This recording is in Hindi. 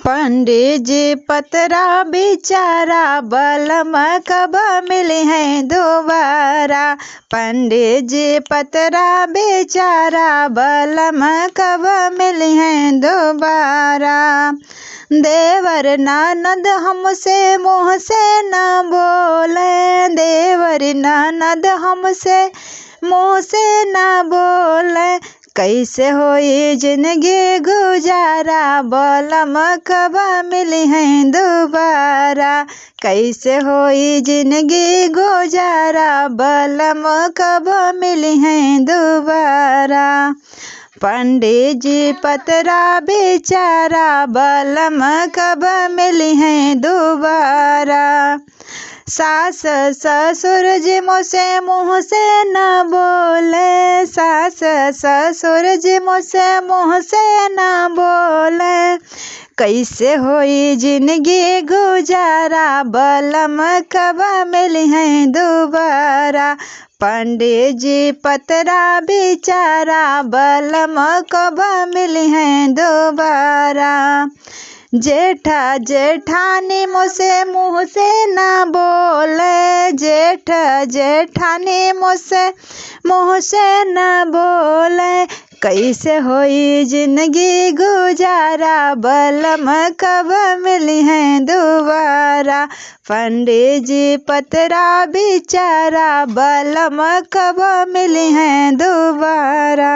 पंडित जी पतरा बेचारा बलम कब मिले हैं दोबारा। पंडित जी पतरा बेचारा बलम कब मिले हैं दोबारा। देवर ननद हमसे मुँह से न बोले, देवर ननद हमसे मुँह से न बोले, कैसे होई जिंदगी गुजारा बलम कब मिले हैं दोबारा। कैसे होई जिंदगी गुजारा बलम कब मिले हैं दोबारा। पंडित जी पतरा बेचारा बलम कब मिले हैं दोबारा। सास ससुर जी मुझसे मुँह से न बोले, सास ससुर जी मुझसे मुँह से न बोले, कैसे होई जिंदगी गुजारा बलम कब मिले हैं दोबारा। पंडित जी पतरा बेचारा बलम कब मिले हैं दोबारा। जेठा जेठानी मुझसे मुँह से न बोले, जेठ जेठानी मुझसे मुँह से न बोले, कैसे होई जिंदगी गुजारा बलम कब मिले हैं दोबारा। पंडित जी पतरा बेचारा बलम कब मिले हैं दोबारा।